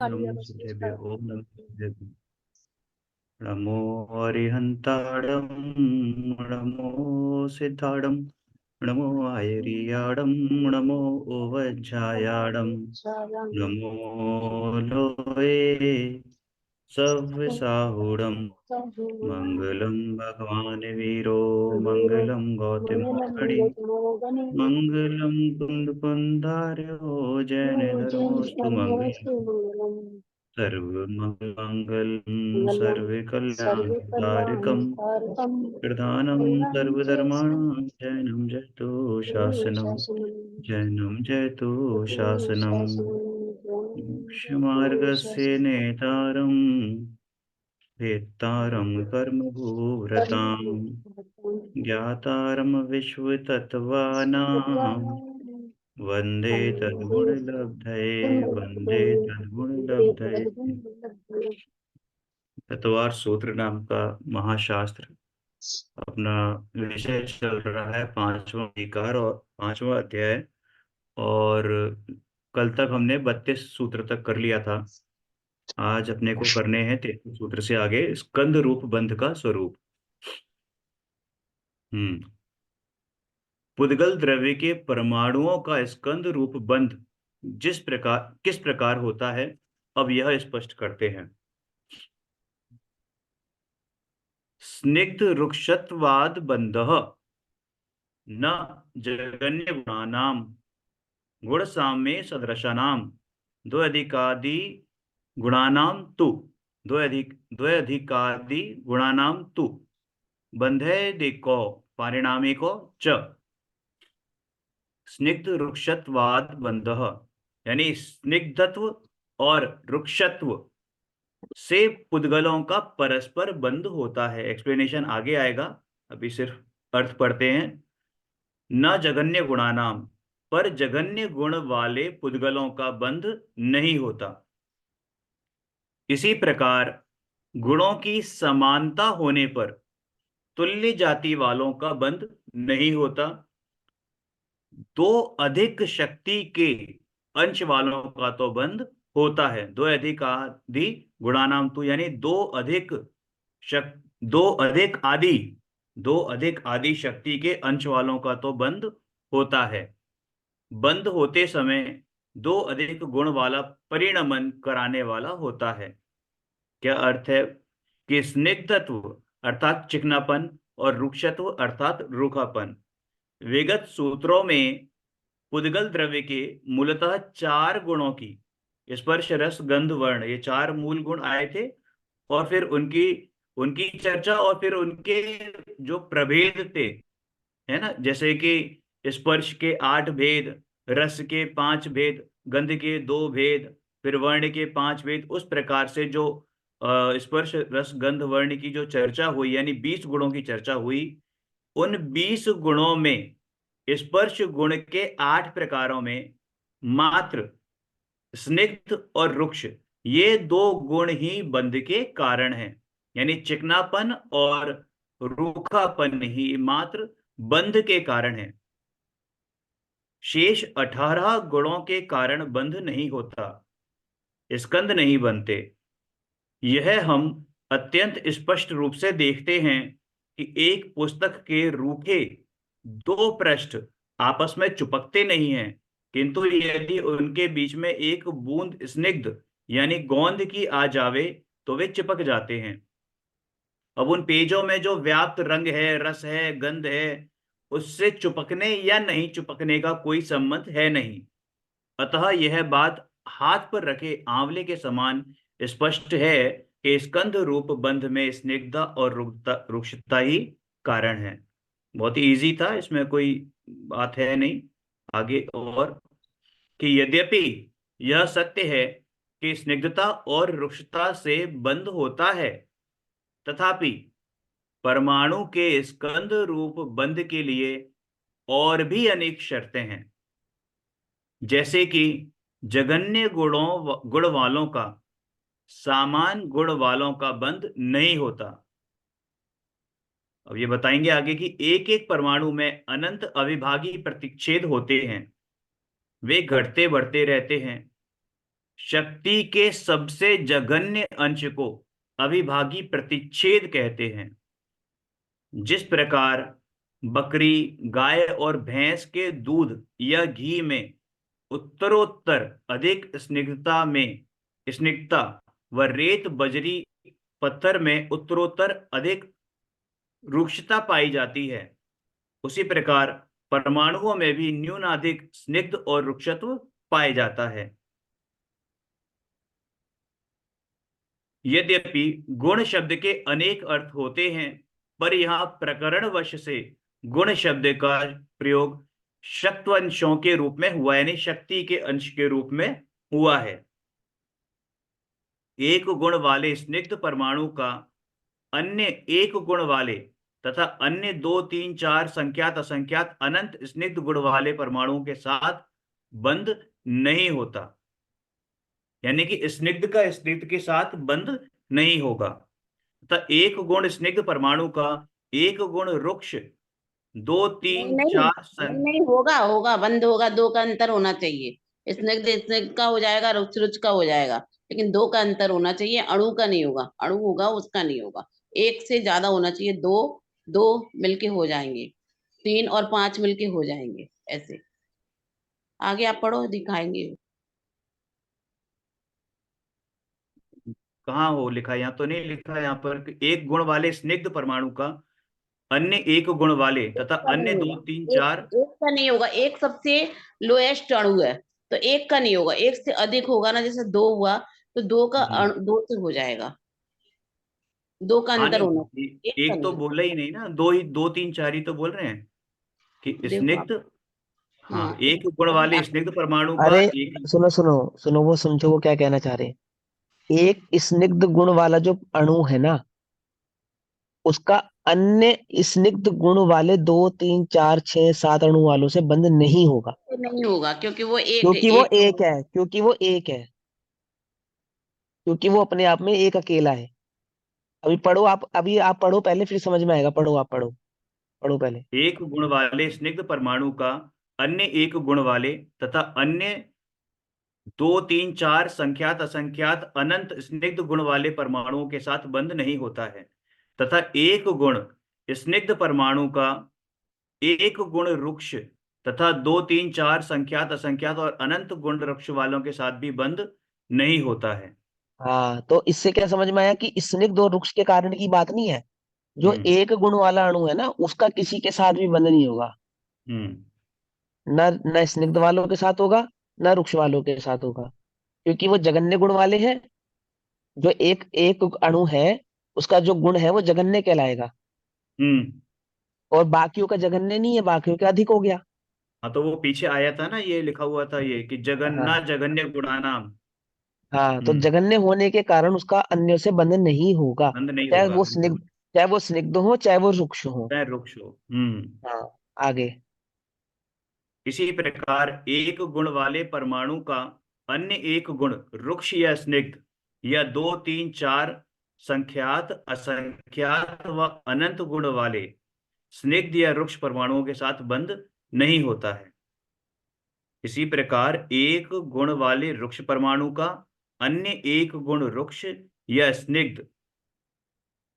नमो सिद्धेभ्यो ओम नमो सिद्धेभ्यो नमो अरिहंताड़ं नमो सिद्धाड़ं नमो आयरियाड़ं नमो ओवज्झायाड़ं नमो लोये सव्यसाहूणं मंगलम भगवान वीरो मंगलम गौतमोगणि मंगलम कुंद कुंदार्यो जैन धर्मोस्तु मंगलम सर्वमङ्गलं सर्वकल्याणकारकं प्रधानं सर्वधर्माणां जैनं जयतु शासनं जैनं जयतु शासनं मोक्षमार्गस्य नेतारं भेत्तारं कर्मभूव्रतां ज्ञातारं विश्वतत्त्वानां वन्दे तद्गुणलब्धये वन्दे तद्गुणलब्धये। तत्वार सूत्र नाम का महाशास्त्र अपना विषय चल रहा है, पांचवा अधिकार और पांचवा अध्याय। और कल तक हमने 32 सूत्र तक कर लिया था। आज अपने को करने हैं 33 सूत्र से आगे स्कंद रूप बंध का स्वरूप। पुद्गल द्रव्य के परमाणुओं का स्कंद रूप बंध किस प्रकार होता है, अब यह स्पष्ट करते हैं। स्निग्ध रुक्षत्वाद बंधः न जगन्य गुणानां गुण साम्ये सदृशानां द्वैधिकादि गुणानां तु द्वैधिकादि गुणानां तु बंधेदिको पारिणामिको च स्निग्ध रुक्षत्वाद बंधः, यानी स्निग्धत्व और रुक्षत्व से पुद्गलों का परस्पर बंध होता है। एक्सप्लेनेशन आगे आएगा, अभी सिर्फ अर्थ पढ़ते हैं। न जघन्य गुणानाम, पर जघन्य गुण वाले पुद्गलों का बंध नहीं होता। इसी प्रकार गुणों की समानता होने पर तुल्य जाति वालों का बंध नहीं होता। दो अधिक शक्ति के अंश वालों का तो बंध होता है। दो अधिक आदि गुणानाम तो, यानी दो अधिक आदि शक्ति के अंश वालों का तो बंध होता है। बंध होते समय दो अधिक गुण वाला परिणमन कराने वाला होता है। क्या अर्थ है कि स्निग्धत्व अर्थात चिकनापन और रुक्षत्व अर्थात रूखापन, विगत सूत्रों में पुद्गल द्रव्य के मूलतः चार गुणों की स्पर्श रस गंध वर्ण, ये चार मूल गुण आए थे। और फिर उनकी उनकी चर्चा और फिर उनके जो प्रभेद थे, है ना, जैसे कि स्पर्श के 8 भेद, रस के 5 भेद, गंध के 2 भेद, फिर वर्ण के 5 भेद। उस प्रकार से जो स्पर्श रस गंध वर्ण की जो चर्चा हुई, यानी 20 गुणों की चर्चा हुई। उन 20 गुणों में स्पर्श गुण के 8 प्रकारों में मात्र स्निग्ध और रुक्ष, ये दो गुण ही बंध के कारण हैं। यानी चिकनापन और रूखापन ही मात्र बंध के कारण है। शेष 18 गुणों के कारण बंध नहीं होता, स्कंद नहीं बनते। यह हम अत्यंत स्पष्ट रूप से देखते हैं कि एक पुस्तक के रूखे 2 पृष्ठ आपस में चिपकते नहीं हैं, किंतु यदि उनके बीच में एक बूंद स्निग्ध यानी गोंद की आ जावे तो वे चिपक जाते हैं। अब उन पेजों में जो व्याप्त रंग है, रस है, गंध है, उससे चिपकने या नहीं चिपकने का कोई संबंध है नहीं। अतः यह बात हाथ पर रखे आंवले के समान स्पष्ट है कि स्कंध रूप बंध में स्निग्धता और रुक्षता ही कारण है। बहुत ही इजी था, इसमें कोई बात है नहीं। आगे और कि यद्यपि यह सत्य है कि स्निग्धता और रुक्षता से बंध होता है, तथापि परमाणु के स्कंद रूप बंध के लिए और भी अनेक शर्तें हैं। जैसे कि जघन्य गुण वालों का सामान गुण वालों का बंध नहीं होता। अब ये बताएंगे आगे कि एक एक परमाणु में अनंत अविभागी प्रतिच्छेद होते हैं, वे घटते बढ़ते रहते हैं। शक्ति के सबसे जघन्य अंश को अविभागी प्रतिच्छेद कहते हैं। जिस प्रकार बकरी, गाय और भैंस के दूध या घी में उत्तरोत्तर अधिक स्निग्धता व रेत बजरी पत्थर में उत्तरोत्तर अधिक रुक्षता पाई जाती है, उसी प्रकार परमाणुओं में भी न्यूनाधिक स्निग्ध और रुक्षत्व पाया जाता है। यद्यपि गुण शब्द के अनेक अर्थ होते हैं, पर यहाँ प्रकरणवश से गुण शब्द का प्रयोग शक्त्वंशों के रूप में हुआ, यानी शक्ति के अंश के रूप में हुआ है। एक गुण वाले स्निग्ध परमाणु का अन्य एक गुण वाले तथा अन्य दो तीन चार संख्यात असंख्यात अनंत स्निग्ध गुण वाले परमाणुओं के साथ बंध नहीं होता, यानी कि स्निग्ध का स्निग्ध के साथ बंध नहीं होगा। तथा एक गुण स्निग्ध परमाणु का एक गुण रुक्ष दो नहीं तीन नहीं चार नहीं नहीं, होगा होगा, बंद होगा, दो का अंतर होना चाहिए। स्निग्ध स्निग्ध का हो जाएगा, रुच रुच का हो जाएगा, लेकिन दो का अंतर होना चाहिए, अणु का नहीं होगा। अणु होगा उसका नहीं होगा। एक से ज्यादा होना चाहिए, दो दो मिलके हो जाएंगे, तीन और पांच मिलके हो जाएंगे ऐसे। आगे आप पढ़ो, दिखाएंगे। कहाँ हो लिखा? यहाँ तो नहीं लिखा है यहाँ पर कि एक गुण वाले स्निग्ध परमाणु का अन्य एक गुण वाले एक तथा का अन्य नहीं दो होगा, तीन एक चार। एक का नहीं होगा, एक सबसे लोएस्ट अणु है, तो एक का नहीं होगा। एक से अधिक होगा ना, जैसे दो हुआ, तो दो का हम्म। दो से हो जाएगा। दो का हाँ अंतर नहीं, होना चाहिए, एक का एक तो नहीं होगा। बोला ही नहीं ना, दो ही, दो तीन चार ही तो बोल रहे हैं कि देखो आप। स्निग्ध। हाँ, तो एक गुण अभी वाले आप। स्निग्ध परमाणु का अरे एक। सुनो सुनो सुनो, वो समझो वो क्या कहना चाह रहे हैं। एक स्निग्ध गुण वाला जो अणु है ना, उसका अन्य स्निग्ध गुण वाले दो तीन चार छह सात अणु वालों से बंध नहीं होगा, से नहीं होगा, क्योंकि वो एक क्योंकि वो एक एक है, क्योंकि वो एक है, क्योंकि वो अपने आप में एक अकेला है। अभी पढ़ो आप, अभी आप पढ़ो पहले, फिर समझ में आएगा। पढ़ो, आप पढ़ो, पढ़ो पहले। एक गुण वाले स्निग्ध परमाणु का अन्य एक गुण वाले तथा अन्य दो तीन चार संख्यात असंख्यात अनंत स्निग्ध गुण वाले परमाणुओं के साथ बंध नहीं होता है, तथा एक गुण स्निग्ध परमाणु का एक गुण रुक्ष तथा दो तीन चार संख्यात असंख्यात और अनंत गुण रुक्ष वालों के साथ भी बंध नहीं होता है। हाँ, तो इससे क्या समझ में आया कि स्निग्ध और रुक्ष के कारण की बात नहीं है। जो हम्म। एक गुण वाला अणु है ना, उसका किसी के साथ भी बंध नहीं होगा। हम्म। न न स्निग्ध वालों के साथ होगा, न रुक्ष वालों के साथ होगा, क्योंकि वो जघन्य गुण वाले हैं। जो एक एक अणु है, उसका जो गुण है वो जघन्य कहलाएगा, हम्म। और बाकियों का जघन्य नहीं है, बाकियों का अधिक हो गया। हाँ, तो वो पीछे आया था ना, ये लिखा हुआ था ये कि जगन्ना हाँ जगन्य गुणानाम। हाँ, तो हम्म। जघन्य होने के कारण उसका अन्य से बंधन नहीं होगा। बंध नहीं चाहे होगा। वो स्निग्ध, चाहे वो स्निग्ध हो, चाहे वो रुक्ष हो। चाहे रुक्ष हो। हम्म। हाँ, आगे। इसी प्रकार एक गुण वाले परमाणु का अन्य एक गुण रुक्ष या स्निग्ध या दो तीन चार संख्यात असंख्यात व अनंत गुण वाले स्निग्ध या रुक्ष परमाणुओं के साथ बंध नहीं होता है। इसी प्रकार एक गुण वाले रुक्ष परमाणु का अन्य एक गुण रुक्ष या स्निग्ध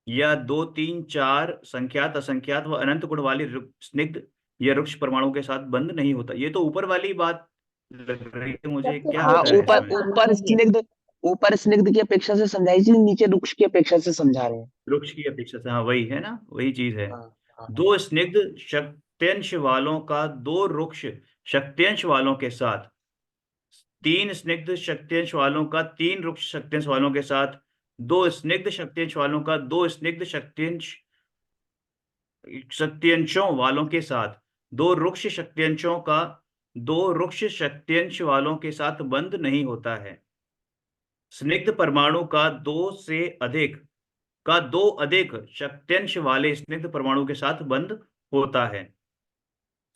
या दो तीन चार संख्यात असंख्यात व अनंत गुण वाले स्निग्ध या रुक्ष परमाणु के साथ बंध नहीं होता। ये तो ऊपर वाली बात लग रही है मुझे, सबसे क्या हाँ, होता छोटी है ऊपर और इसमें? ऊपर सामान्य है। स्निग्ध, ऊपर स्निग्ध की अपेक्षा से समझाई थी, नीचे रुक्ष की अपेक्षा से समझा रहे हैं। रुक्ष की अपेक्षा से, हाँ वही है ना, वही चीज है। हाँ हाँ हाँ। दो स्निग्ध शक्त्यंश वालों का दो रुक्ष शक्त्यंश वालों के साथ, तीन स्निग्ध शक्त्यंश वालों का तीन रुक्ष शक्त्यंश वालों के साथ, दो स्निग्ध शक्त्यंश वालों का दो स्निग्ध शक्त्यंश शक्त्यंशों वालों के साथ, दो रुक्ष शक्त्यंशों का दो रुक्ष शक्त्यंश वालों के साथ बंध नहीं होता है। स्निग्ध परमाणु का दो अधिक शक्त्यंश वाले स्निग्ध परमाणु के साथ बंध होता है।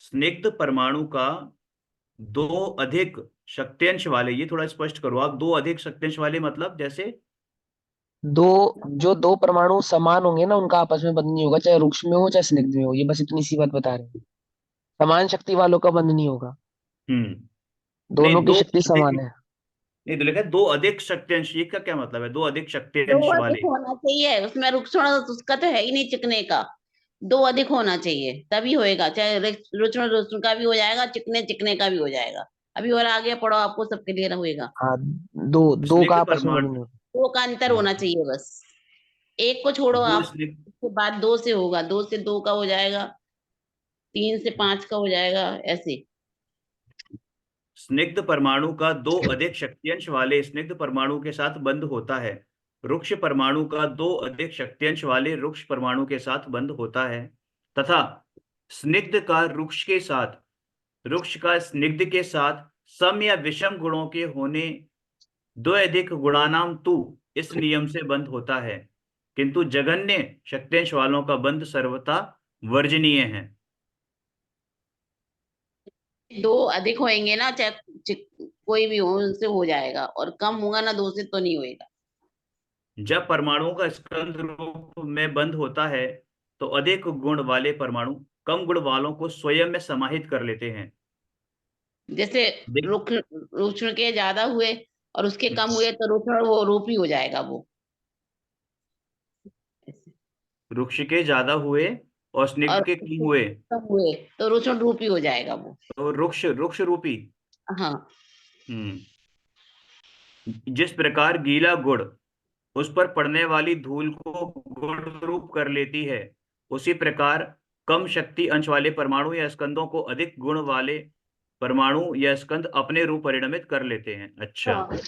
स्निग्ध परमाणु का दो अधिक शक्त्यंश वाले, ये थोड़ा स्पष्ट करो आप, दो अधिक शक्त्यंश वाले मतलब जैसे। दो, जो दो परमाणु समान होंगे ना, उनका आपस में बंध नहीं होगा, चाहे रुक्ष में हो चाहे स्निग्ध में हो। ये बस इतनी सी बात बता रहे हैं। समान शक्ति वालों का बंध नहीं होगा, हम्म। दोनों नहीं, की दो शक्ति अधिक, समान है। नहीं तो लिखा है दो अधिक शक्त्यंश, ये का क्या मतलब है, दो अधिक दो शक्त्यंश अधिक वाले? होना चाहिए उसमें, रुक्षण उसका तो है ही नहीं चिकने का। दो अधिक होना चाहिए तभी होएगा, चाहे रुक्षण रुक्षण का भी हो जाएगा, चिकने चिकने का भी हो जाएगा। अभी और आगे पढ़ो, आपको सबके लिए होएगा। हाँ, दो दो का स्निग्ध आपस में परमाणु। गुण होता दो का अंतर होना हाँ, चाहिए बस। एक को छोड़ो दो आप, स्निग्ध उसके बाद दो से होगा, दो से दो का हो जाएगा, तीन से पांच का हो जाएगा, ऐसे। स्निग्ध परमाणु का दो अधिक शक्त्यंश वाले स्निग्ध परमाणु के साथ बंध होता है। रुक्ष परमाणु का दो अधिक शक्त्यंश वाले रुक्ष परमाणु के साथ बंध होता है। तथा स्निग्ध का रुक्ष का स्निग्ध के साथ सम या विषम गुणों के होने दो अधिक गुणानाम तु इस नियम से बंध होता है। किंतु जघन्य शक्त्यंश वालों का बंध सर्वथा वर्जनीय है। दो अधिक होएंगे ना, चाहे कोई भी हो, उनसे हो जाएगा, और कम होगा ना दो से तो नहीं होएगा। जब परमाणुओं का स्कंध रूप में बंध होता है तो अधिक गुण वाले परमाणु कम गुण वालों को स्वयं में समाहित कर लेते हैं। जैसे देख। रुक्ष रुक्ष के ज्यादा हुए और उसके कम हुए तो रुक्ष वो रूप ही हो जाएगा वो, ऐसे। वृक्ष के ज्यादा हुए और स्निग्ध और के कम उसके हुए कम हुए तो रुक्ष रूप ही हो जाएगा वो। तो रुक्ष रुक्ष रूपी। हाँ। हम्म। जिस प्रकार गीला गुड़ उस पर पड़ने वाली धूल को गुण रूप कर लेती है, उसी प्रकार कम शक्ति अंश वाले परमाणु या स्कंदों को अधिक गुण वाले परमाणु या स्कंद अपने रूप परिणमित कर लेते हैं। अच्छा। हाँ,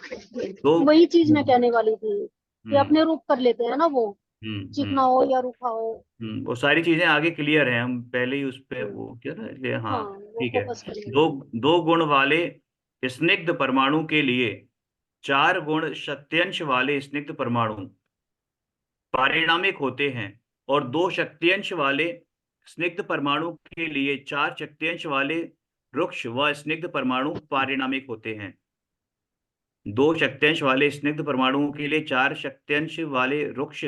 तो वही चीज मैं कहने वाली थी कि हम्म अपने रूप कर लेते हैं ना वो, चिकना हम्म हो या रूखा हो। वो सारी चीजें आगे क्लियर है, हम पहले ही उस पे हम्म, वो क्या ना ये, हाँ। हाँ, वो ठीक है। फोकस करेंगे। दो दो गुण वाले स्निग्ध परमाणु के लिए चार गुण शक्त्यंश वाले स्निग्ध परमाणु पारिणामिक होते हैं, और दो शक्त्यंश वाले स्निग्ध परमाणु के लिए चार शक्त्यंश वाले रुक्ष व स्निग्ध परमाणु पारिणामिक होते हैं। दो शक्त्यंश वाले स्निग्ध परमाणुओं के लिए चार शक्त्यंश वाले रुक्ष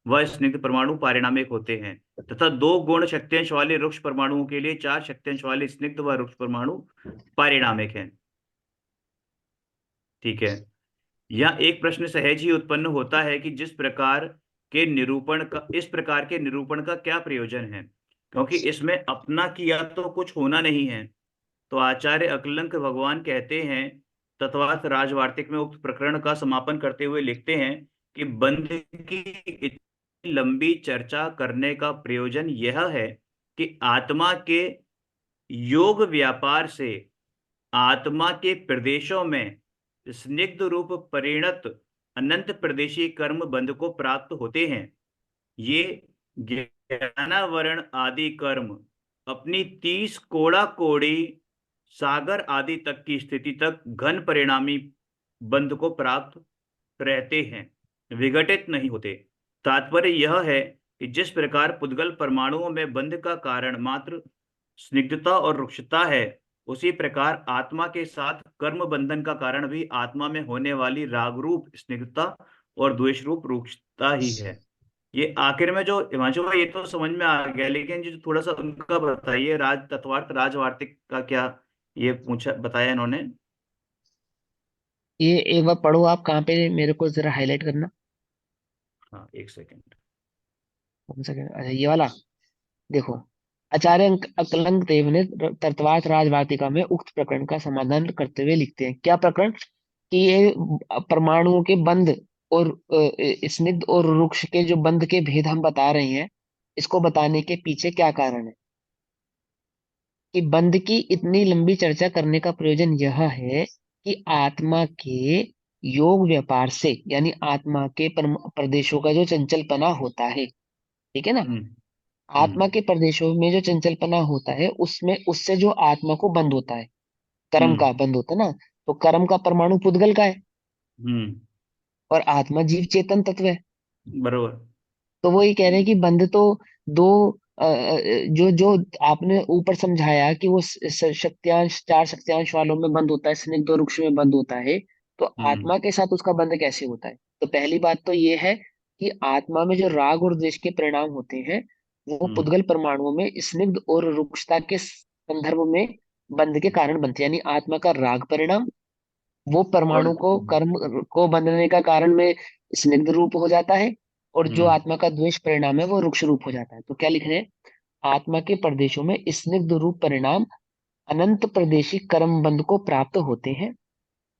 व स्निग्ध परमाणु पारिणामिक होते हैं, तथा दो गुण शक्त्यंश वाले रुक्ष परमाणुओं के लिए चार शक्त्यंश वाले स्निग्ध व रुक्ष परमाणु पारिणामिक हैं। ठीक है। यह एक प्रश्न सहज ही उत्पन्न होता है कि इस प्रकार के निरूपण का क्या प्रयोजन है, क्योंकि इसमें अपना किया तो कुछ होना नहीं है। तो आचार्य अकलंक भगवान कहते हैं, तत्वार्थ राजवार्तिक में उक्त प्रकरण का समापन करते हुए लिखते हैं कि बंध की इतनी लंबी चर्चा करने का प्रयोजन यह है कि आत्मा के योग व्यापार से आत्मा के प्रदेशों में स्निग्ध रूप परिणत अनंत प्रदेशी कर्म बंध को प्राप्त होते हैं। ये ज्ञानावरण आदि कर्म अपनी 30 कोड़ा कोड़ी सागर आदि तक की स्थिति तक घन परिणामी बंध को प्राप्त रहते हैं, विघटित नहीं होते। तात्पर्य यह है कि जिस प्रकार पुद्गल परमाणुओं में बंध का कारण मात्र स्निग्धता और रुक्षता है, उसी प्रकार आत्मा के साथ कर्म बंधन का कारण भी आत्मा में होने वाली राग रूप स्निग्धता और द्वेष रूप रुक्षता ही है। ये आखिर में जो हिमांशु भाई, ये तो समझ में आ गया, लेकिन जो थोड़ा सा उनका बताइए, राज तत्वार्थ राजवार्तिक का क्या ये पूछा बताया इन्होंने? ये एक बार पढ़ो आप, कहाँ पे, मेरे को जरा हाईलाइट करना। हाँ, एक सेकंड। कौन सा अच्छा, ये वाला देखो। आचार्य अकलंक देव ने तर्कवाद राजवाटिका में उक्त प्रकरण का समाधान करते हुए लिखते हैं, क्या प्रकरण, कि ये परमाणुओं के बंध और स्निग्ध और रुक्ष के जो बंध के भेद हम बता रहे हैं, इसको बताने के पीछे क्या कारण है। कि बंध की इतनी लंबी चर्चा करने का प्रयोजन यह है कि आत्मा के योग व्यापार से, यानी आत्मा के प्रदेशों का जो चंचलपना होता है, ठीक है ना, हम्म आत्मा हम्म के प्रदेशों में जो चंचलपना होता है उसमें उससे जो आत्मा को बंध होता है, कर्म हम्म का बंध होता है ना, तो कर्म का परमाणु पुद्गल का है, हम्म और आत्मा जीव चेतन तत्व है। बरोबर। तो वो ये कह रहे हैं कि बंध तो दो, जो जो आपने ऊपर समझाया कि वो शक्त्यांश, चार शक्त्यांश वालों में बंद होता है, स्निग्ध और रुक्ष में बंद होता है, तो हम्म आत्मा के साथ उसका बंध कैसे होता है। तो पहली बात तो ये है कि आत्मा में जो राग और द्वेष के परिणाम होते हैं, वो हम्म पुद्गल परमाणुओं में स्निग्ध और रुक्षता के संदर्भ में बंध के कारण बनते हैं, यानी आत्मा का राग परिणाम वो और परमाणु को कर्म को बनने का कारण में स्निग्ध रूप हो जाता है, और जो हम्म आत्मा का द्वेष परिणाम है वो रुक्ष रूप हो जाता है। तो क्या लिख रहे हैं? आत्मा के प्रदेशों में स्निग्ध रूप परिणाम अनंत प्रदेशी कर्म बंध को प्राप्त होते हैं।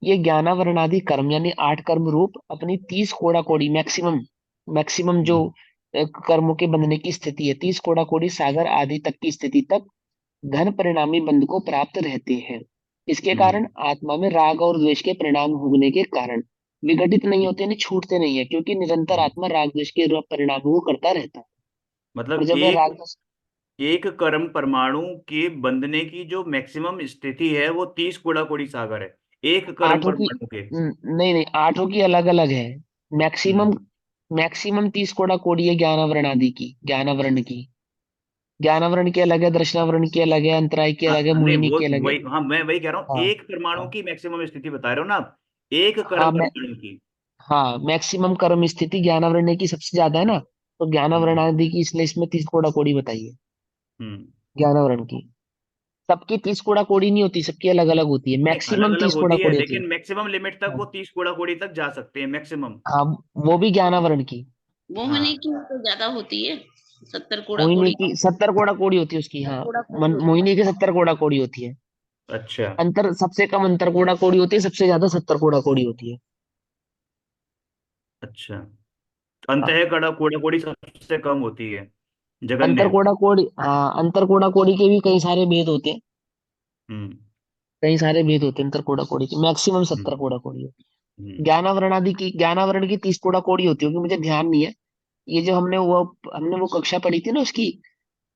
ये ज्ञानावरणादि कर्म यानी 8 कर्म रूप अपनी 30 कोड़ा कोड़ी मैक्सिमम मैक्सिमम जो हम्म कर्मों के बंधने की स्थिति है, 30 कोड़ा कोड़ी सागर आदि तक की स्थिति तक घन परिणामी बंध को प्राप्त रहते हैं। इसके कारण हम्म आत्मा में राग और द्वेष के परिणाम होने के कारण विघटित नहीं होते, नहीं छूटते नहीं है, क्योंकि निरंतर हम्म। आत्मा राग द्वेष के परिणामों को करता रहता है। और मतलब जब वह एक राग एक कर्म परमाणु के बंधने की जो मैक्सिमम स्थिति है वो 30 गुणा कोड़ी सागर है, एक कर्म आठों की परमाणु के। नहीं नहीं, आठों की अलग अलग है। मैक्सिमम हम्म मैक्सिमम 30 कोड़ा कोड़ी है ज्ञानावरण आदि की, ज्ञानावरण की। ज्ञानावरण की अलग है, दर्शनावरण की अलग है, अंतराय की हाँ अलग है, नहीं मोहिनी वो की अलग है। वही, हाँ मैं वही कह रहा हूँ, हाँ एक परमाणु हाँ की मैक्सिमम स्थिति बता रहे हो ना आप, एक कर्म हाँ मैं परमाणु की। हाँ, मैक्सिमम कर्म स्थिति ज्ञानावरण की सबसे ज्यादा है ना, तो ज्ञानावरण हम्म आदि की इसलिए इसमें 30 कोड़ा कोड़ी बताइए। हम्म। ज्ञानावरण की सबकी 30 कोड़ा कोड़ी नहीं होती, सबकी अलग अलग होती है, नहीं अलग मैक्सिमम अलग 30 कोड़ा होती है, कोड़ी होती है। लेकिन मैक्सिमम लिमिट तक हाँ वो 30 गुणा कोड़ी तक जा सकते हैं मैक्सिमम। हाँ, वो भी ज्ञानावरण की। मोहिनी हाँ की तो ज्यादा होती है, 70 कोड़ा मोहिनी कोड़ी। की 70 कोड़ा कोड़ी होती है उसकी, 70 हाँ। कोड़ा कोड़ी होती मोहिनी की 70 कोड़ा कोड़ी होती है। अच्छा अंतर सबसे कम अंतर कोड़ा कोड़ी होती है, सबसे ज्यादा 70 कोड़ा कोड़ी होती है। अच्छा। हाँ, अंतः कड़ा कोड़ा कोड़ी सबसे कम होती है, अंतर जगन्य। कोड़ा कोड़ी, हाँ, अंतर कोड़ा कोड़ी के भी कई सारे भेद होते हैं। हम्म कई सारे भेद होते हैं अंतर कोड़ा कोड़ी के, मैक्सिमम हम्म 70 कोड़ा कोड़ी होती है। हम्म ज्ञानावरण आदि की, ज्ञानावरण की 30 कोड़ा कोड़ी होती होगी, मुझे ध्यान नहीं है। ये जो हमने वो कक्षा पढ़ी थी ना उसकी,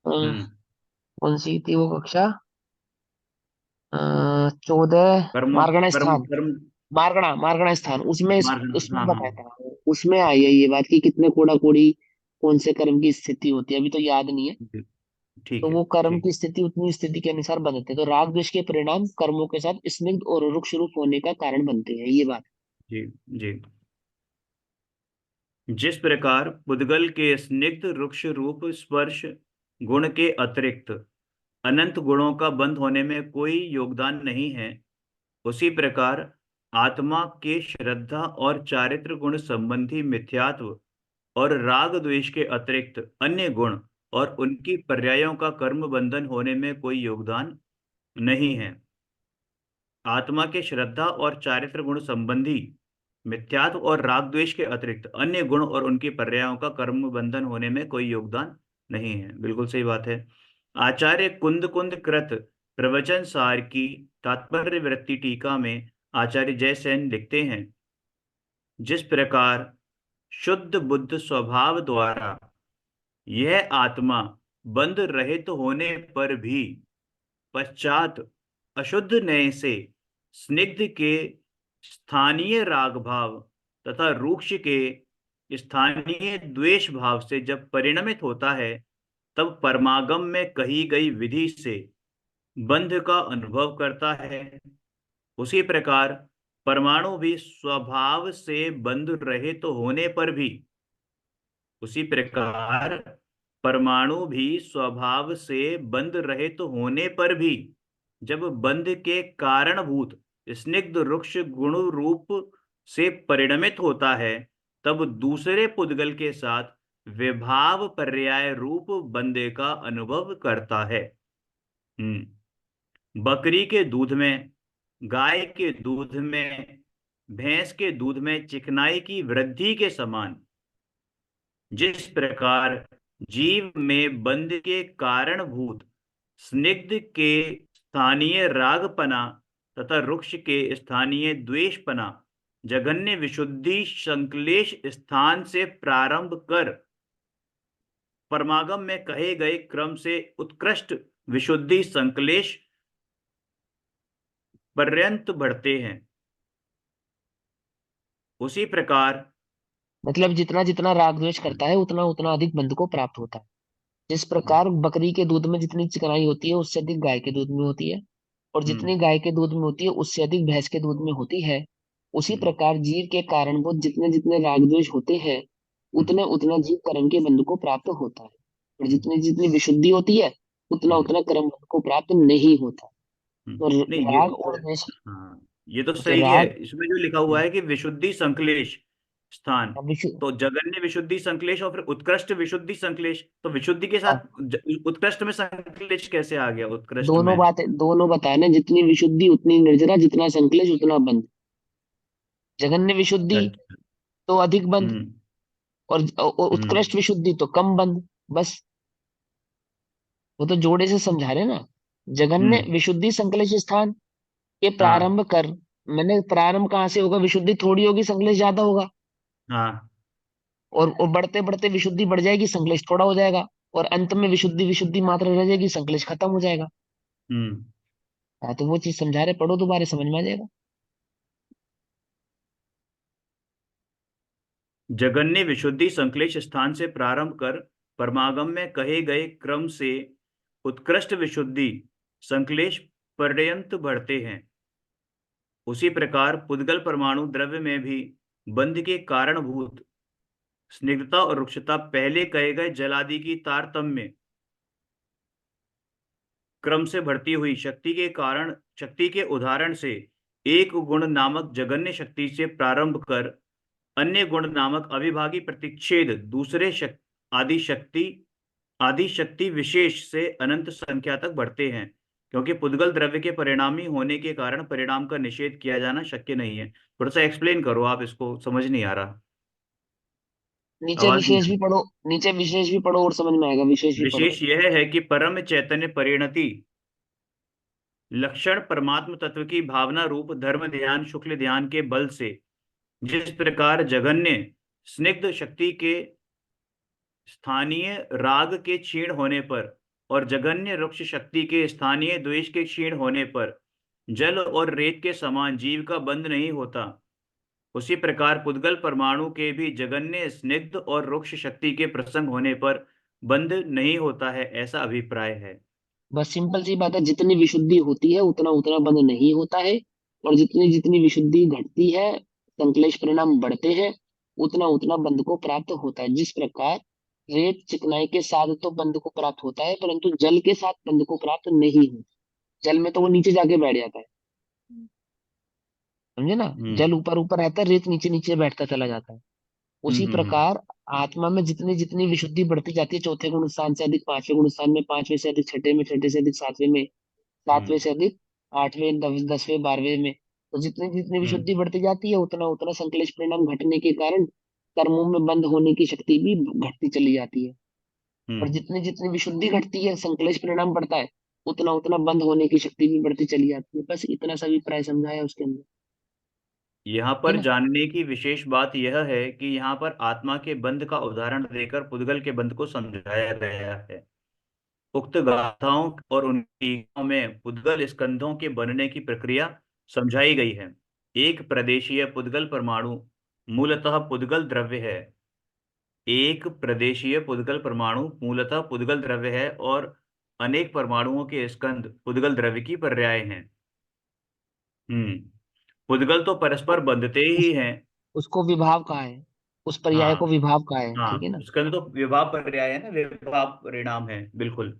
हम्म। कौन सी थी वो कक्षा? 14, कर्म मार्गण कर्म स्थान। कर्म। मार्गण स्थान, उसमें मार्ग। उसमें हाँ हाँ। बताया था। उसमें आई है ये बात कि कितने कोड़ा कोड़ी कौन से कर्म की स्थिति होती है, अभी तो याद नहीं है। ठीक तो है। वो कर्म ठीक। की स्थिति उतनी स्थिति के अनुसार बनते हैं, तो राग द्वेष के परिणाम कर्मों के साथ स्निग्ध और रुक्ष रूप होने का कारण बनते हैं, ये बात। जी जी। जिस प्रकार पुद्गल के स्निग्ध रुक्ष रूप स्पर्श गुण के अतिरिक्त अनंत गुणों का बंध होने में कोई योगदान नहीं है, उसी प्रकार आत्मा के श्रद्धा और चारित्र गुण संबंधी मिथ्यात्व और राग द्वेष के अतिरिक्त अन्य गुण और उनकी पर्यायों का कर्म बंधन होने में कोई योगदान नहीं है। आत्मा के श्रद्धा और चारित्र गुण संबंधी मिथ्यात्व और राग द्वेष के अतिरिक्त अन्य गुण और उनकी पर्यायों का कर्म बंधन होने में कोई योगदान नहीं है, बिल्कुल सही बात है। आचार्य कुंद कुंद कृत प्रवचन सार की तात्पर्य वृत्ति टीका में आचार्य जयसेन लिखते हैं, जिस प्रकार शुद्ध बुद्ध स्वभाव द्वारा यह आत्मा बंध रहित होने पर भी पश्चात अशुद्ध नय से स्निग्ध के स्थानीय राग भाव तथा रूक्ष के स्थानीय द्वेष भाव से जब परिणमित होता है, तब परमागम में कही गई विधि से बंध का अनुभव करता है। उसी प्रकार परमाणु भी स्वभाव से बंध रहित होने पर भी उसी प्रकार परमाणु भी स्वभाव से बंध रहित होने पर भी जब बंध के कारणभूत स्निग्ध रुक्ष गुण रूप से परिणमित होता है, तब दूसरे पुद्गल के साथ विभाव पर्याय रूप बंधे का अनुभव करता है। बकरी के दूध में, गाय के दूध में, भैंस के दूध में चिकनाई की वृद्धि के समान जिस प्रकार जीव में बंध के कारणभूत स्निग्ध के स्थानीय रागपना तथा रुक्ष के स्थानीय द्वेषपना जघन्य विशुद्धि संक्लेश स्थान से प्रारंभ कर परमागम में कहे गए क्रम से उत्कृष्ट विशुद्धि संक्लेश पर्यंत बढ़ते हैं, उसी प्रकार। मतलब जितना जितना राग द्वेष करता है उतना उतना अधिक बंध को प्राप्त होता है। जिस प्रकार बकरी के दूध में जितनी चिकनाई होती है उससे अधिक गाय के दूध में होती है, और हम्म जितनी गाय के दूध में होती है उससे अधिक भैंस के दूध में होती है, उसी हम्म प्रकार जीव के कारण वो जितने जितने राग द्वेष होते हैं हम्म उतने उतना जीव कर्म के बंध को प्राप्त होता है, और हम्म जितनी जितनी विशुद्धि होती है उतना हम्म उतना कर्म बंध को प्राप्त नहीं होता। तो नहीं ये राग और द्वेष, हाँ ये तो तो सही है, राग, इसमें जो लिखा हुआ है कि विशुद्धि संश्लेष स्थान, अब विशु तो जगन्य विशुद्धि संश्लेष और फिर उत्कृष्ट विशुद्धि संश्लेष, तो विशुद्धि के अब साथ उत्कृष्ट में संश्लेष कैसे आ गया उत्कृष्ट दोनों में? बातें, दोनों बताए ना, जितनी विशुद्धि उतनी निर्जरा, जितना संकलेश उतना बंध। जगन्य विशुद्धि अच्छा। तो अधिक बंध, हम्म। और हम्म। उत्कृष्ट विशुद्धि तो कम बंध। बस, वो तो जोड़े से समझा रहे ना। जगन्य हम्म। विशुद्धि संकलेश स्थान के हाँ। प्रारंभ कर, मैंने प्रारंभ कहाँ से होगा, विशुद्धि थोड़ी होगी, संकलेश ज्यादा होगा। हाँ। और बढ़ते बढ़ते विशुद्धि बढ़ जाएगी, संकलेश थोड़ा हो जाएगा। और अंत में विशुद्धि विशुद्धि मात्र रह जाएगी, संकलेश खत्म हो जाएगा। हम्म। हाँ, तो वो चीज समझा रहे, पढ़ो दोबारा समझ में आ जाएगा। जगन्य विशुद्धि संश्लेष स्थान से प्रारंभ कर परमागम में कहे गए क्रम से उत्कृष्ट विशुद्धि संश्लेष पर्यंत बढ़ते हैं। उसी प्रकार पुद्गल परमाणु द्रव्य में भी बंध के कारणभूत स्निग्धता और रुक्षता पहले कहे गए जल आदि की तारतम्य क्रम से बढ़ती हुई शक्ति के कारण, शक्ति के उदाहरण से एक गुण नामक जगन्य शक्ति से प्रारंभ कर अन्य गुण नामक अविभागी प्रतिच्छेद दूसरे आदि शक्ति विशेष से अनंत संख्या तक बढ़ते हैं। क्योंकि पुद्गल द्रव्य के परिणामी होने के कारण परिणाम का निषेध किया जाना शक्य नहीं है। थोड़ा सा एक्सप्लेन करो आप, इसको समझ नहीं आ रहा। नीचे आवाज नहीं आ विशेष भी रही। पढ़ो, नीचे विशेष भी पढ़ो और समझ में आएगा, विशेष भी पढ़ो। विशेष यह है कि परम चैतन्य परिणति लक्षण परमात्म तत्व की भावना रूप धर्म ध्यान शुक्ल ध्यान के बल से जिस प्रकार जघन्य स्निग्ध शक्ति के स्थानीय राग के क्षीण होने पर और जघन्य रुक्ष शक्ति के स्थानीय द्वेष के क्षीण होने पर जल और रेत के समान जीव का बंध नहीं होता, उसी प्रकार पुद्गल परमाणु के भी जघन्य स्निग्ध और रुक्ष शक्ति के प्रसंग होने पर बंध नहीं होता है, ऐसा अभिप्राय है। बस सिंपल सी बात है, जितनी विशुद्धि होती है उतना उतना बंध नहीं होता है। और जितनी जितनी विशुद्धि घटती है, संकलेश परिणाम बढ़ते हैं, उतना उतना बंध को प्राप्त होता है। जिस प्रकार रेत चिकनाई के साथ तो बंध को प्राप्त होता है, परंतु जल के साथ बंध को प्राप्त नहीं होता। जल में तो वो नीचे जाके बैठ जाता है, समझे ना। हम्म। जल ऊपर ऊपर रहता है, रेत नीचे नीचे बैठता चला जाता है। हम्म। उसी हम्म। प्रकार आत्मा में जितनी जितनी विशुद्धि बढ़ती जाती है, चौथे गुण स्थान से अधिक पांचवें गुण स्थान में, पांचवें से अधिक छठे में, छठे से अधिक सातवें में, सातवें हम्म। से अधिक आठवें, दसवें, बारहवें में। तो जितनी जितनी हम्म। विशुद्धि बढ़ती जाती है, उतना उतना संकलेश परिणाम घटने के कारण कर्मों में बंद होने की शक्ति भी घटती चली जाती है। और हम्म। जितनी जितनी विशुद्धि घटती है, संकलेश परिणाम बढ़ता है, उतना उतना बंद होने की शक्ति भी बढ़ती चली जाती है। बस इतना सा भी प्राय समझाया उसके अंदर, यहाँ है पर ना। जानने की विशेष बात यह है कि यहाँ पर आत्मा के बंध का उदाहरण देकर पुद्गल के बंध को समझाया गया है। उक्त गाथाओं और उनकी टीकाओं में पुद्गल स्कंधों के बनने की प्रक्रिया समझाई गई है। एक प्रदेशीय पुद्गल परमाणु मूलतः पुद्गल द्रव्य है। एक प्रदेशीय पुद्गल परमाणु मूलतः पुद्गल द्रव्य है और अनेक परमाणुओं के स्कंध पुद्गल द्रव्य की पर्याय हैं। पुद्गल तो परस्पर तो बंधते ही उस हैं। उसको विभाव कहा है, उस पर्याय को हाँ। विभाव कहा है, ठीक है हाँ, ना। स्कंद तो विभाव पर्याय है ना, विभाव परिणाम है, बिल्कुल।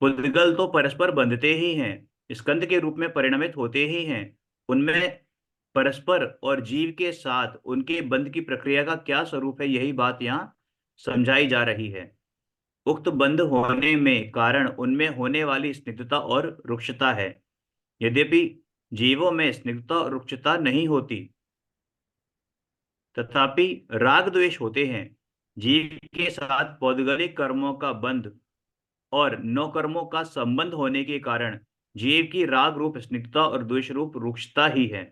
पुद्गल तो परस्पर बंधते ही हैं, स्कंद के रूप में परिणमित होते ही हैं। उनमें परस्पर और जीव के साथ उनके बंध की प्रक्रिया का क्या स्वरूप है, यही बात यहाँ समझाई जा रही है। उक्त बंध होने में कारण उनमें होने वाली स्निग्धता और रुक्षता है। यद्यपि जीवों में स्निग्धता और रुक्षता नहीं होती, तथापि राग द्वेष होते हैं। जीव के साथ पौद्गलिक कर्मों का बंध और नौ कर्मों का संबंध होने के कारण जीव की राग रूप स्निग्धता और द्वेष रूप रुक्षता ही है।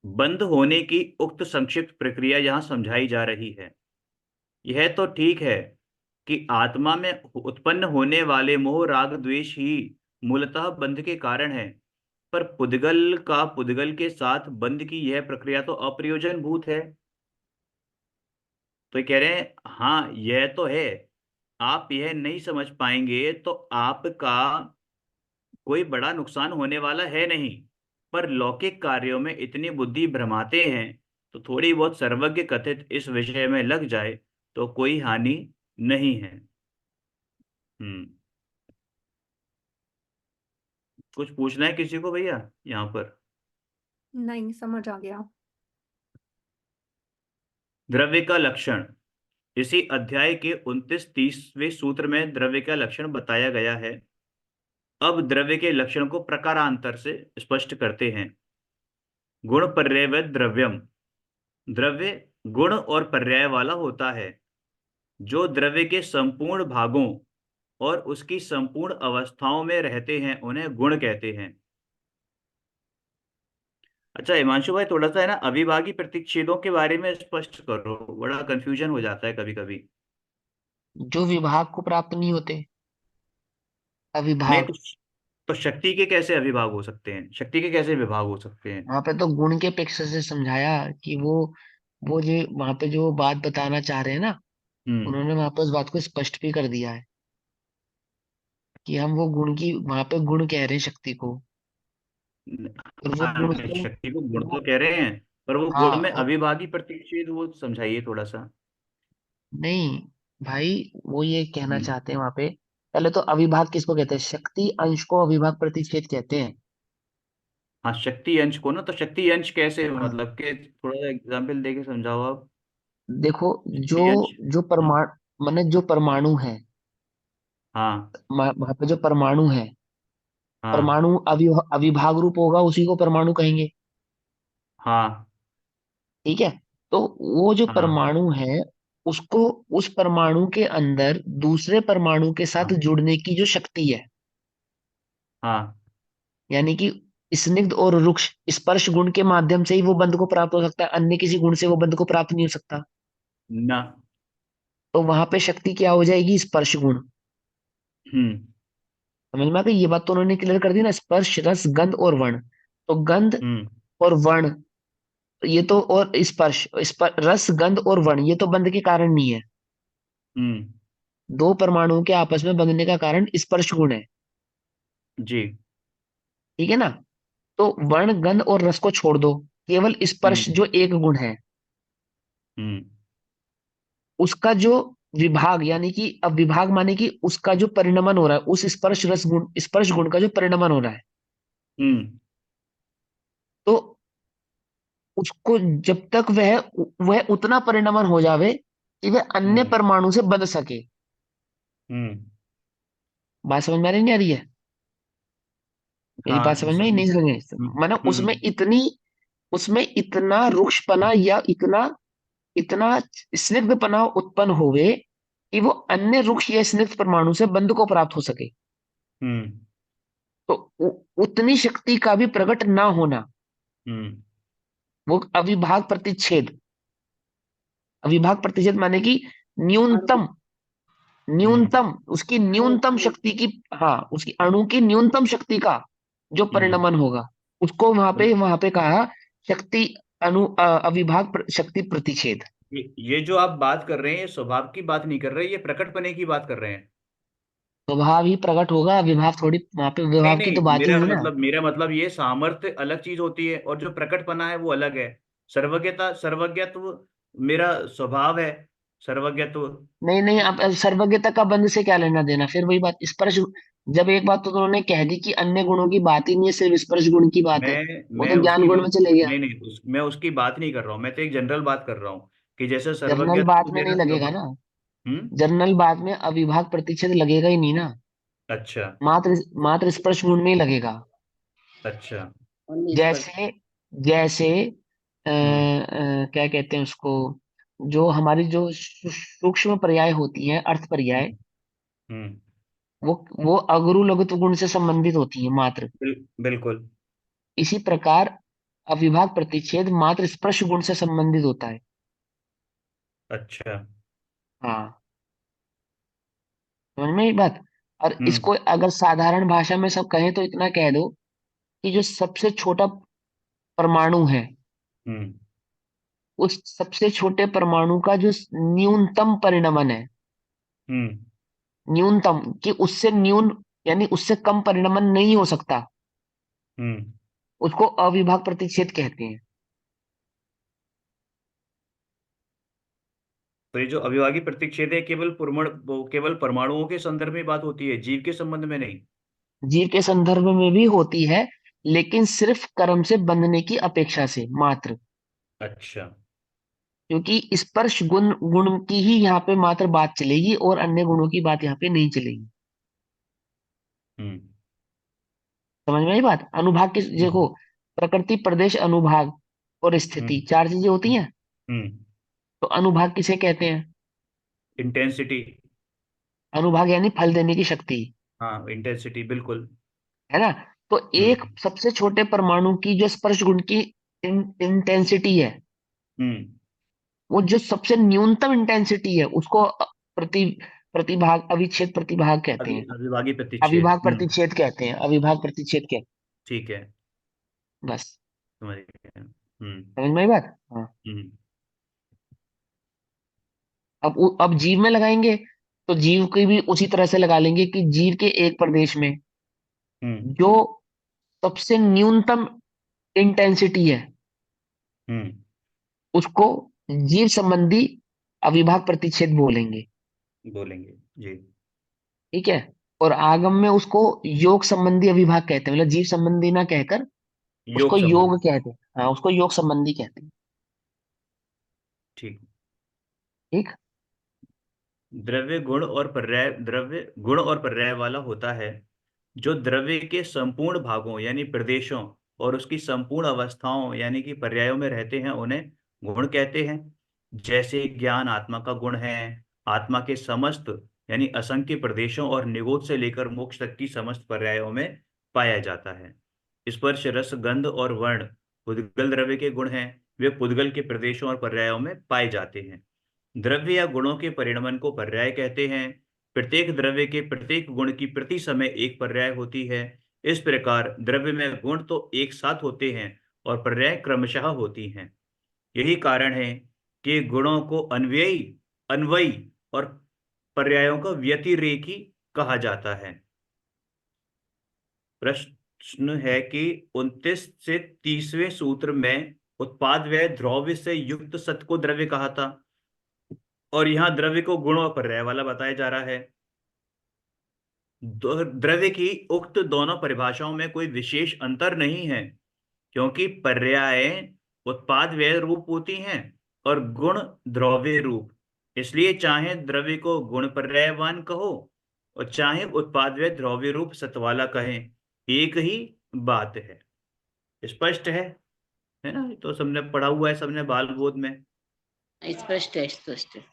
बंध होने की उक्त संक्षिप्त प्रक्रिया यहाँ समझाई जा रही है। यह तो ठीक है कि आत्मा में उत्पन्न होने वाले मोह राग द्वेष ही मूलतः बंध के कारण है, पर पुद्गल का पुद्गल के साथ बंध की यह प्रक्रिया तो अप्रयोजन भूत है। तो ये कह रहे हैं, हाँ यह तो है, आप यह नहीं समझ पाएंगे तो आपका कोई बड़ा नुकसान होने वाला है नहीं, पर लौकिक कार्यों में इतनी बुद्धि भ्रमाते हैं, तो थोड़ी बहुत सर्वज्ञ कथित इस विषय में लग जाए तो कोई हानि नहीं है। हम्म। कुछ पूछना है किसी को भैया यहाँ पर? नहीं, समझ आ गया। द्रव्य का लक्षण। इसी अध्याय के 29-30वें सूत्र में द्रव्य का लक्षण बताया गया है। अब द्रव्य के लक्षण को प्रकारांतर से स्पष्ट करते हैं। गुण पर्याय द्रव्यम। द्रव्य गुण और पर्याय वाला होता है। जो द्रव्य के संपूर्ण भागों और उसकी संपूर्ण अवस्थाओं में रहते हैं उन्हें गुण कहते हैं। अच्छा हिमांशु भाई, थोड़ा सा है ना अविभाज्य प्रतिच्छेदों के बारे में स्पष्ट करो, बड़ा कंफ्यूजन हो जाता है कभी कभी। जो विभाग को प्राप्त नहीं होते, नहीं अविभाग। तो शक्ति के कैसे अविभाग हो सकते हैं? शक्ति के कैसे विभाग हो सकते हैं? वहां पे तो गुण के अपेक्षा से समझाया कि वो जो वहां पे जो बात बताना चाह रहे हैं ना, हम्म। उन्होंने वहां पे उस बात को स्पष्ट भी कर दिया है कि हम वो गुण की वहां पे गुण कह रहे हैं शक्ति को। और वो हाँ गुण नहीं, से शक्ति को गुण वो तो कह रहे हैं, पर वो गुण हाँ में और अविभाज्य प्रतिच्छेद वो समझाइए थोड़ा सा। नहीं भाई, वो ये कहना हम्म। चाहते हैं वहां पे। पहले तो अविभाग किसको कहते हैं? शक्ति अंश को अविभाग प्रतिच्छेद कहते हैं। हाँ शक्ति अंश को ना, तो शक्ति अंश कैसे, हाँ, मतलब कि थोड़ा सा एग्जाम्पल देके समझाओ आप। देखो, जो शक्ति अंश। जो परमाणु माने जो परमाणु है, हाँ। वहां पे जो परमाणु है, हाँ। परमाणु अविभाग रूप होगा, उसी को परमाणु कहेंगे। हाँ। ठीक है। तो वो जो हाँ। परमाणु है, उसको उस परमाणु के अंदर दूसरे परमाणु के साथ हाँ। जुड़ने की जो शक्ति है, हाँ। यानी कि स्निग्ध और रुक्ष स्पर्श गुण के माध्यम से ही वो बंध को प्राप्त हो सकता है, अन्य किसी गुण से वो बंध को प्राप्त नहीं हो सकता। ना। तो वहां पे शक्ति क्या हो जाएगी? स्पर्श गुण। हम्म। समझ में आ गई? ये बात तो उन्होंने क्लियर कर दी ना, स्पर्श रस गंध और वर्ण। तो गंध हम्म। और वर्ण, ये तो, और रस गंध और वर्ण, ये तो बंध के कारण नहीं है। हम्म। दो परमाणुओं के आपस में बंधने का कारण स्पर्श गुण है। जी। ठीक है ना? तो वर्ण गंध और रस को छोड़ दो, केवल स्पर्श हम्म। जो एक गुण है, हम्म। उसका जो विभाग, यानी कि अब विभाग माने कि उसका जो परिणमन हो रहा है, उस स्पर्श गुण का जो परिणमन हो रहा है, हम्म। तो उसको जब तक वह उतना परिणमन हो जावे कि वह अन्य हम्म। परमाणु से बंध सके। हम्म। बात समझ में आ रही नहीं आ रही है? मेरी बात हाँ समझ में ही नहीं समझ हम्म। माना हम्म। उसमें इतना रुक्षपना या इतना इतना स्निग्धपना उत्पन्न होवे कि वो अन्य रुक्ष या स्निग्ध परमाणु से बंध को प्राप्त हो सके। हम्म। तो उतनी शक्ति का भी प्रकट ना होना, हम्म। वो अविभाग प्रतिच्छेद माने कि अणु न्यूनतम हम्म। न्यूनतम उसकी अणु न्यूनतम अणु शक्ति की, हाँ, उसकी अणु की न्यूनतम शक्ति का जो हम्म। परिणमन होगा, उसको वहां पे कहा शक्ति अविभाग शक्ति प्रतिच्छेद। ये जो आप बात कर रहे हैं ये स्वभाव की बात नहीं कर रहे, ये प्रकटपने की बात कर रहे हैं। स्वभाव ही प्रकट होगा, विभाव थोड़ी, वहां पे नहीं विभाव की नहीं, तो बात ही नहीं ना। मेरा मतलब ये सामर्थ्य अलग चीज होती है और जो प्रकटपना है वो अलग है। सर्वज्ञता सर्वज्ञत्व मेरा स्वभाव है, सर्वज्ञत्व। नहीं नहीं, अब सर्वज्ञता का बंध से क्या लेना देना? फिर वही बात, स्पर्श। जब एक बात तो उन्होंने कह दी कि अन्य गुणों की बात ही नहीं है, सिर्फ स्पर्श गुण की बात है, वो मैं तो ज्ञान उसकी गुण जो में चले गया। नहीं नहीं मैं उसकी बात नहीं कर रहा हूँ, मैं तो एक जनरल बात कर रहा हूँ कि जैसे जर्नल सर्वज्ञत्व बात में नहीं मेरा लगेगा स्वभाव। ना। हम्म। जर्नल बात में अविभाग प्रतिच्छेद लगेगा ही नहीं ना। अच्छा। मात्र मात्र स्पर्श गुण में ही लगेगा। अच्छा। उन्नीस पर। जैसे जैसे हम्म। क्या कहते हैं उसको, जो हमारी जो सूक्ष्म पर्याय होती हैं, अर्थ पर्याय, हम्म। हम्म। वो अगुरु लघुत्व गुण से संबंधित होती है मात्र। बिल्कुल। इसी प्रकार अविभाग प्रतिच्छेद मात्र स्पर्श गुण से संबंधित होता है। अच्छा। हाँ, समझ में ये बात? और हम्म। इसको अगर साधारण भाषा में सब कहें तो इतना कह दो कि जो सबसे छोटा परमाणु है, हम्म। उस सबसे छोटे परमाणु का जो न्यूनतम परिणमन है, हम्म। न्यूनतम कि उससे न्यून, यानी उससे कम परिणमन नहीं हो सकता, हम्म। उसको अविभाग प्रतिच्छेद कहते हैं। तो ये जो अविभाज्य प्रतिच्छेद है केवल केवल परमाणुओं के संदर्भ में बात होती है, जीव के संबंध में नहीं। जीव के संदर्भ में भी होती है, लेकिन सिर्फ कर्म से बंधने की अपेक्षा से मात्र। अच्छा। क्योंकि स्पर्श गुण गुण की ही यहाँ पे मात्र बात चलेगी, और अन्य गुणों की बात यहाँ पे नहीं चलेगी। हम्म समझ में आई बात? अनुभाग की देखो, प्रकृति, प्रदेश, अनुभाग और स्थिति, हम्म चार चीजें होती हैं। हम्म तो अनुभाग किसे कहते हैं? इंटेंसिटी। अनुभाग यानी फल देने की शक्ति, हाँ, इंटेंसिटी बिल्कुल। है ना? तो एक हम्म सबसे छोटे परमाणु की जो स्पर्श गुण की इंटेंसिटी है, हम्म वो जो सबसे न्यूनतम इंटेंसिटी है, उसको प्रति प्रतिभाग, अविच्छेद प्रतिभाग कहते हैं। अविभागी प्रतिच्छेद। अविभाग प्रतिच्छेद कहते हैं, अविभाग प्रतिच्छेद कहते ठीक है, हैं। बस। समझ गया। समझ में आई बात? हाँ। हम्म अब जीव में लगाएंगे, तो जीव की भी उसी तरह से लगा लेंगे कि जीव के एक प्रदेश में हम्म जो सबसे न्यूनतम इंटेंसिटी है, हम्म उसको जीव संबंधी अविभाग प्रतिच्छेद बोलेंगे। बोलेंगे जी। ठीक है। और आगम में उसको योग संबंधी अविभाग कहते हैं, मतलब जीव संबंधी ना कहकर योग उसको योग संबंधी। कहते हैं। हाँ, उसको योग संबंधी कहते हैं। ठीक। ठीक। द्रव्य गुण और पर्याय वाला होता है। जो द्रव्य के संपूर्ण भागों यानी प्रदेशों और उसकी संपूर्ण अवस्थाओं यानी कि पर्यायों में रहते हैं, उन्हें गुण कहते हैं। जैसे ज्ञान आत्मा का गुण है। आत्मा के समस्त यानी असंख्य प्रदेशों और निगोद से लेकर मोक्ष तक की समस्त पर्यायों में पाया जाता है। स्पर्श रस गंध और वर्ण पुद्गल द्रव्य के गुण हैं। वे पुद्गल के प्रदेशों और पर्यायों में पाए जाते हैं। द्रव्य या गुणों के परिणमन को पर्याय कहते हैं। प्रत्येक द्रव्य के प्रत्येक गुण की प्रति समय एक पर्याय होती है। इस प्रकार द्रव्य में गुण तो एक साथ होते हैं और पर्याय क्रमशः होती हैं। यही कारण है कि गुणों को अन्वयी, अन्वयी और पर्यायों को व्यतिरेकी कहा जाता है। प्रश्न है कि 29 से 30वें सूत्र में उत्पाद व्यय द्रव्य से युक्त सत्य को द्रव्य कहा था, और यहाँ द्रव्य को गुण और पर्याय वाला बताया जा रहा है। द्रव्य की उक्त दोनों परिभाषाओं में कोई विशेष अंतर नहीं है, क्योंकि पर्याय उत्पाद व्यय रूप होती हैं और गुण द्रव्य रूप। इसलिए चाहे द्रव्य को गुण पर्यायवान कहो और चाहे उत्पाद व्यय द्रव्य रूप सत्वाला कहें, एक ही बात है। स्पष्ट है ना? तो सबने पढ़ा हुआ है, सबने बाल बोध में। स्पष्ट है, स्पष्ट है।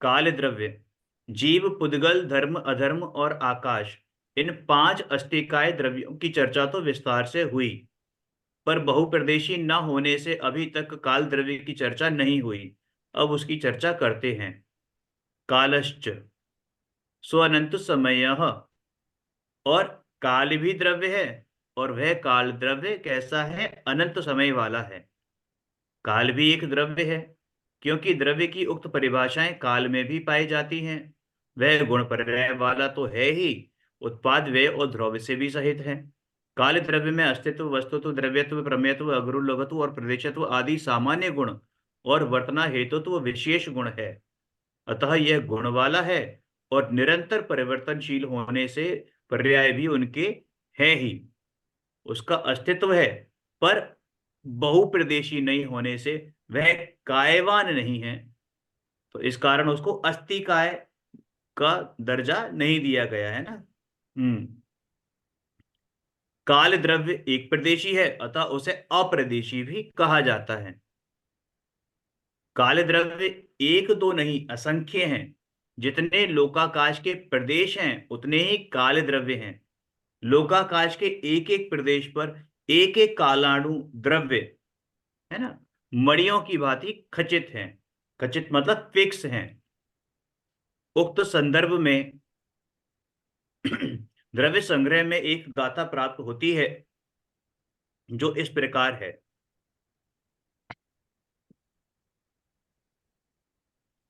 काल द्रव्य, जीव, पुद्गल, धर्म, अधर्म और आकाश, इन 5 अस्तिकाय द्रव्यों की चर्चा तो विस्तार से हुई, पर बहुप्रदेशी न होने से अभी तक काल द्रव्य की चर्चा नहीं हुई। अब उसकी चर्चा करते हैं। कालश्च स्वअनंत समय, और काल भी द्रव्य है, और वह काल द्रव्य कैसा है? अनंत समय वाला है। काल भी एक द्रव्य है, क्योंकि द्रव्य की उक्त परिभाषाएं काल में भी पाई जाती हैं। वह गुण पर्याय वाला तो है ही, उत्पाद व्यय और द्रव्य से भी सहित है। काल द्रव्य में अस्तित्व, वस्तुत्व, द्रव्यत्व, प्रमेयत्व, अगुरु लघुत्व और प्रदेशत्व आदि सामान्य गुण और वर्तना हेतुत्व विशेष गुण है। अतः यह गुण वाला है, और निरंतर परिवर्तनशील होने से पर्याय भी उनके हैं ही। उसका अस्तित्व है, पर बहुप्रदेशी नहीं होने से वह कायवान नहीं है। तो इस कारण उसको अस्तिकाय का दर्जा नहीं दिया गया है ना। हम्म काल द्रव्य एक प्रदेशी है, अतः उसे अप्रदेशी भी कहा जाता है। काल द्रव्य एक दो नहीं, असंख्य हैं। जितने लोकाकाश के प्रदेश हैं उतने ही काल द्रव्य हैं। लोकाकाश के एक एक प्रदेश पर एक एक कालाणु द्रव्य, है ना, मणियों की भांति खचित हैं। खचित मतलब फिक्स हैं। उक्त संदर्भ में द्रव्य संग्रह में एक गाथा प्राप्त होती है, जो इस प्रकार है।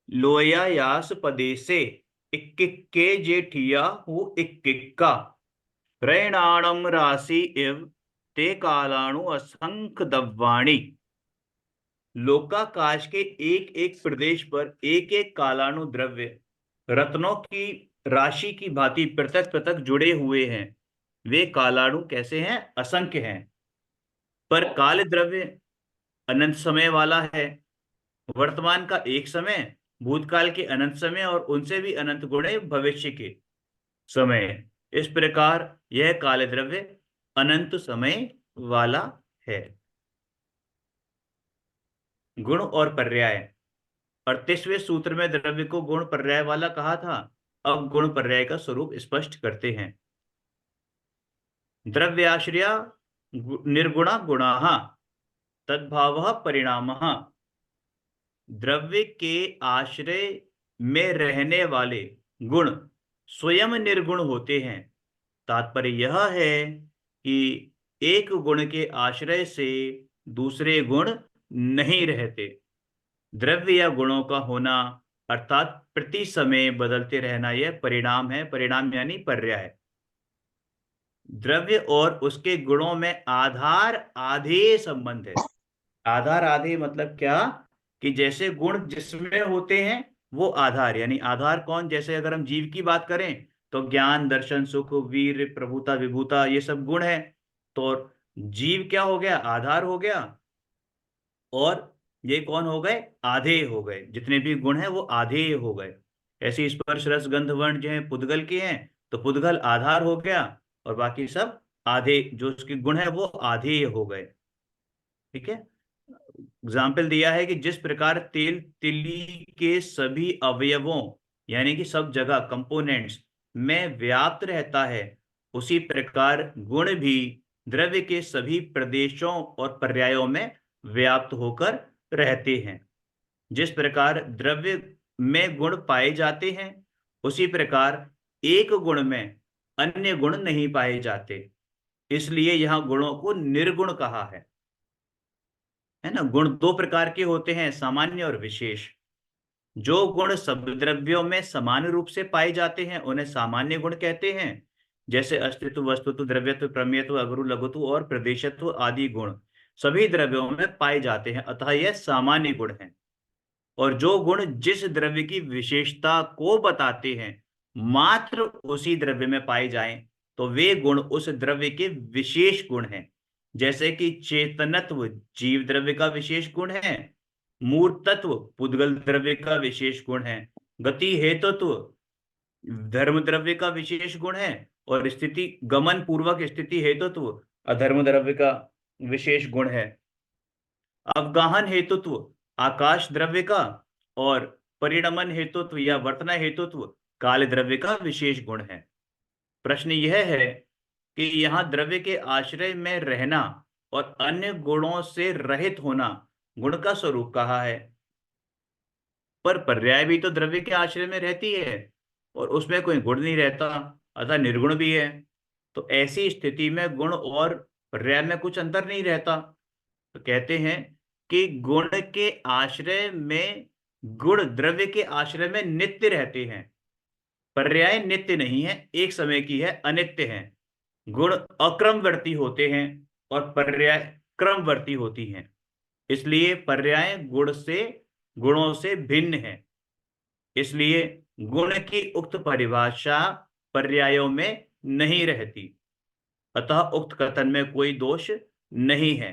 लोया यास पदेसे इक्किक्के जेठिया हु इक्किक्का, रैणाणम राशि इव ते कालाणु असंख दव्वाणी। लोकाकाश के एक एक प्रदेश पर एक एक कालाणु द्रव्य रत्नों की राशि की भांति पृथक पृथक जुड़े हुए हैं, वे कालाणु कैसे हैं? असंख्य हैं। पर काल द्रव्य अनंत समय वाला है। वर्तमान का एक समय, भूतकाल के अनंत समय और उनसे भी अनंत गुणे भविष्य के समय। इस प्रकार यह काल द्रव्य अनंत समय वाला है। गुण और पर्याय। 38वें सूत्र में द्रव्य को गुण पर्याय वाला कहा था। अब गुण पर्याय का स्वरूप स्पष्ट करते हैं। द्रव्याश्रया निर्गुणा गुणाः तद्भावः परिणामः। द्रव्य के आश्रय में रहने वाले गुण स्वयं निर्गुण होते हैं। तात्पर्य यह है कि एक गुण के आश्रय से दूसरे गुण नहीं रहते। द्रव्य या गुणों का होना अर्थात प्रति समय बदलते रहना यह परिणाम है। परिणाम यानी पर्याय। द्रव्य और उसके गुणों में आधार आधेय संबंध है। आधार आधेय मतलब क्या? कि जैसे गुण जिसमें होते हैं वो आधार, यानी आधार कौन? जैसे अगर हम जीव की बात करें तो ज्ञान, दर्शन, सुख, वीर, प्रभुता, विभूता, ये सब गुण है। तो जीव क्या हो गया? आधार हो गया। और ये कौन हो गए? आधेय हो गए। जितने भी गुण हैं वो आधेय हो गए। ऐसे स्पर्श रस गंध वर्ण जो है पुद्गल के हैं, तो पुद्गल आधार हो गया और बाकी सब आधे, जो उसके गुण है वो आधेय हो गए। ठीक है। एग्जाम्पल दिया है कि जिस प्रकार तेल तिल्ली के सभी अवयवों यानी कि सब जगह कंपोनेंट्स में व्याप्त रहता है, उसी प्रकार गुण भी द्रव्य के सभी प्रदेशों और पर्यायों में व्याप्त होकर रहते हैं। जिस प्रकार द्रव्य में गुण पाए जाते हैं, उसी प्रकार एक गुण में अन्य गुण नहीं पाए जाते। इसलिए यहां गुणों को निर्गुण कहा है ना। गुण दो प्रकार के होते हैं, सामान्य और विशेष। जो गुण सब द्रव्यों में समान रूप से पाए जाते हैं उन्हें सामान्य गुण कहते हैं। जैसे अस्तित्व, वस्तुत्व, द्रव्यत्व, प्रमेयत्व, अगरु, लघुत्व और प्रदेशत्व आदि गुण सभी द्रव्यों में पाए जाते हैं, अतः यह सामान्य गुण है। और जो गुण जिस द्रव्य की विशेषता को बताते हैं मात्र उसी द्रव्य में पाए जाएं, तो वे गुण उस द्रव्य के विशेष गुण हैं। जैसे कि चेतनत्व जीव द्रव्य का विशेष गुण है, मूर्तत्व पुद्गल द्रव्य का विशेष गुण है, गति हेतुत्व धर्म द्रव्य का विशेष गुण है, और स्थिति गमन पूर्वक स्थिति हेतुत्व अधर्म द्रव्य का विशेष गुण है। अवगाहन हेतुत्व आकाश द्रव्य का और परिणमन हेतुत्व या वर्तना हेतुत्व काल द्रव्य का विशेष गुण है। प्रश्न यह है कि यहाँ द्रव्य के आश्रय में रहना और अन्य गुणों से रहित होना गुण का स्वरूप कहा है, पर पर्याय भी तो द्रव्य के आश्रय में रहती है और उसमें कोई गुण नहीं रहता, अतः निर्गुण भी है। तो ऐसी स्थिति में गुण और पर्याय में कुछ अंतर नहीं रहता। तो कहते हैं कि गुण के आश्रय में, गुण द्रव्य के आश्रय में नित्य रहते हैं, पर्याय नित्य नहीं है, एक समय की है, अनित्य है। गुण अक्रमवर्ती होते हैं और पर्याय क्रमवर्ती होती हैं। इसलिए पर्याय गुणों से भिन्न है। इसलिए गुण की उक्त परिभाषा पर्यायों में नहीं रहती, अतः उक्त कथन में कोई दोष नहीं है।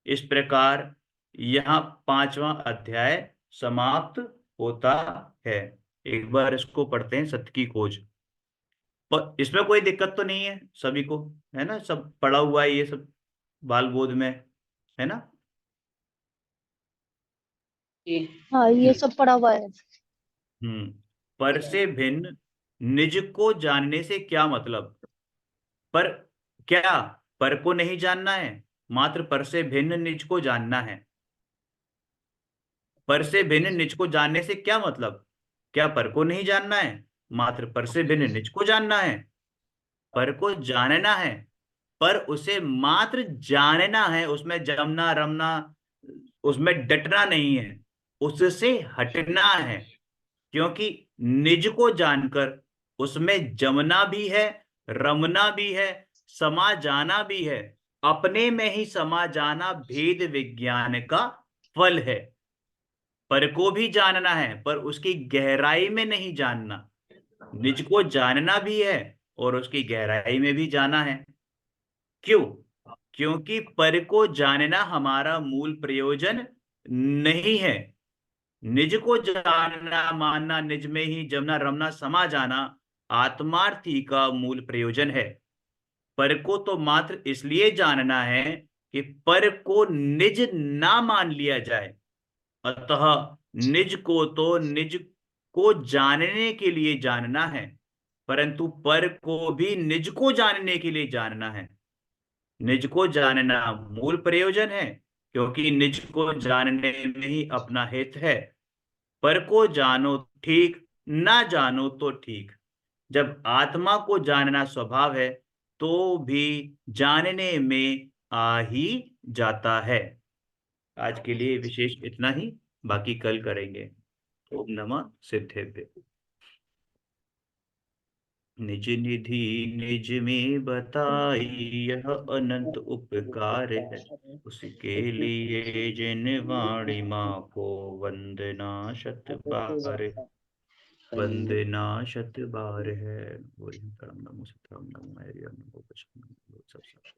इस प्रकार यहाँ 5वां अध्याय समाप्त होता है। एक बार इसको पढ़ते हैं, सत्य की खोज। पर इसमें कोई दिक्कत तो नहीं है सभी को, है ना? सब पढ़ा हुआ है ये सब बाल बोध में, है ना? हाँ ये सब पढ़ा हुआ है। पर से भिन्न निज को जानने से क्या मतलब? पर क्या पर को नहीं जानना है, मात्र पर से भिन्न निज को जानना है। पर से भिन्न निज को जानने से क्या मतलब? क्या पर को नहीं जानना है, मात्र पर से भिन्न निज को जानना है। पर को जानना है, पर उसे मात्र जानना है, उसमें जमना रमना, उसमें डटना नहीं है, उससे हटना है। क्योंकि निज को जानकर उसमें जमना भी है, रमना भी है, समा जाना भी है। अपने में ही समा जाना भेद विज्ञान का फल है। पर को भी जानना है पर उसकी गहराई में नहीं जानना। निज को जानना भी है और उसकी गहराई में भी जाना है। क्यों? क्योंकि पर को जानना हमारा मूल प्रयोजन नहीं है। निज को जानना, मानना, निज में ही जमना रमना समा जाना आत्मार्थी का मूल प्रयोजन है। पर को तो मात्र इसलिए जानना है कि पर को निज ना मान लिया जाए। अतः निज को तो निज को जानने के लिए जानना है, परंतु पर को भी निज को जानने के लिए जानना है। निज को जानना मूल प्रयोजन है, क्योंकि निज को जानने में ही अपना हित है। पर को जानो ठीक, ना जानो तो ठीक। जब आत्मा को जानना स्वभाव है तो भी जानने में आ ही जाता है। आज के लिए विशेष इतना ही, बाकी कल करेंगे। ओम नमः सिद्धेभ्य। निज निधि निज में बताई, यह अनंत उपकार है। उसके लिए जिन वाणी माँ को वंदना शत बार है। वंदना शत बार है। वही परम नमो, सतराम नमो, हरि नमो, सब सब।